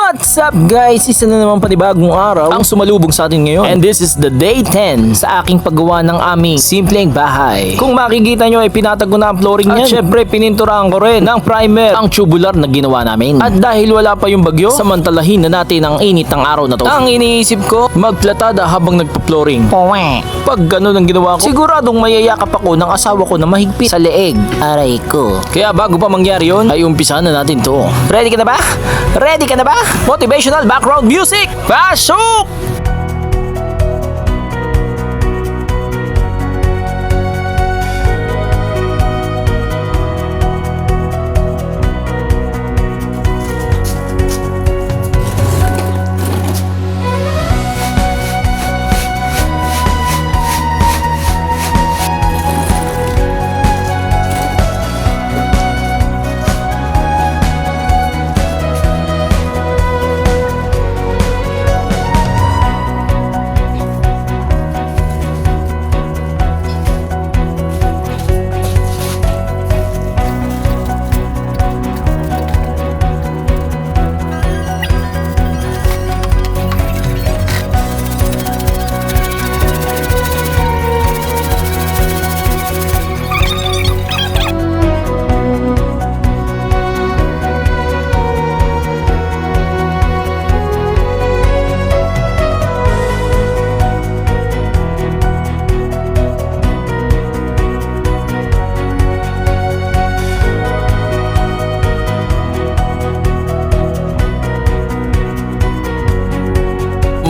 What's up guys? Isa na naman panibagong araw ang sumalubong sa atin ngayon. And this is the day 10 sa aking paggawa ng aming simpleng bahay. Kung makikita nyo ay pinatag ko na ang flooring niyan. At syempre pininturahan ko rin ng primer ang tubular na ginawa namin. At dahil wala pa yung bagyo, samantalahin na natin ang init ng araw na to. Ang iniisip ko, magplatada habang nagpa-flooring. Pag ganun ang ginawa ko, siguradong mayayakap ako ng asawa ko na mahigpit sa leeg. Aray ko. Kaya bago pa mangyari yun, ay umpisahan na natin to. Ready ka na ba? Ready ka na ba? Motivational background music! Pasok!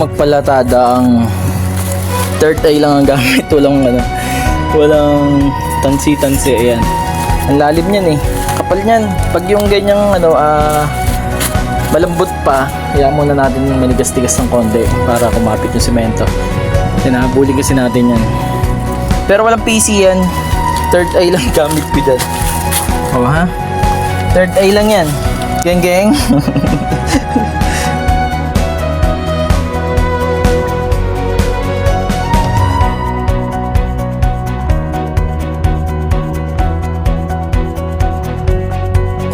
Magpalatada ang third eye lang ang gamit, walang tansi-tansi. Ayan, ang lalim niyan kapal niyan. Pag yung ganyang malambot pa, kaya muna natin yung manigas-tigas ng konti para kumapit yung semento. Tinabuli kasi natin yan, pero walang PC yan. Third eye lang gamit ko dyan. Third eye lang yan, geng.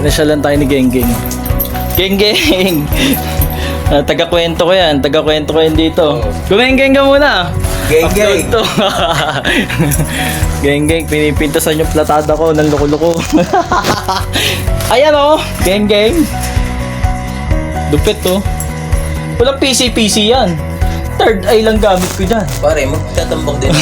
Nasyalan tayo ni Geng. Taga-kwento ko yan dito. Gumeng-geng ka muna. Geng. To. Geng, pinipintasan yung platada ko ng loko-loko. Ayan Geng. Dupit to. Walang PC yan. Third eye lang gamit ko dyan. Pare, magtatambang din.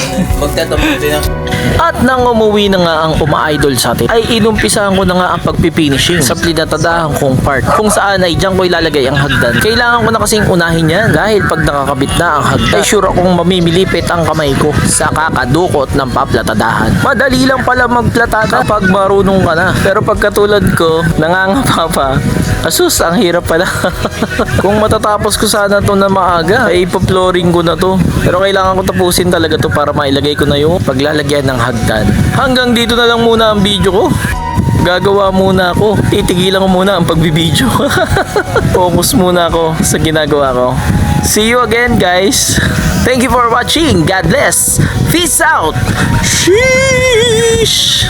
At nang umuwi na nga ang uma-idol sa atin, ay inumpisahan ko na nga ang pagpipinishing sa pinatadahan kong part, kung saan ay dyan ko ilalagay ang hagdan. Kailangan ko na kasing unahin yan, dahil pag nakakabit na ang hagdan, ay sure akong mamimilipit ang kamay ko sa kakadukot ng paplatadahan. Madali lang pala magplatada kapag marunong ka na, pero pagkatulad ko, nangangapa pa. Asus, ang hirap pala. Kung matatapos ko sana to na maaga, ay ipa-flooring ko na to. Pero kailangan ko tapusin talaga to para mailagay ko na yung paglalagyan ng hagdan. Hanggang dito na lang muna ang video ko. Gagawa muna ako. Titigilan ko muna ang pagbibideo. Focus muna ako sa ginagawa ko. See you again, guys. Thank you for watching. God bless. Peace out. Sheesh.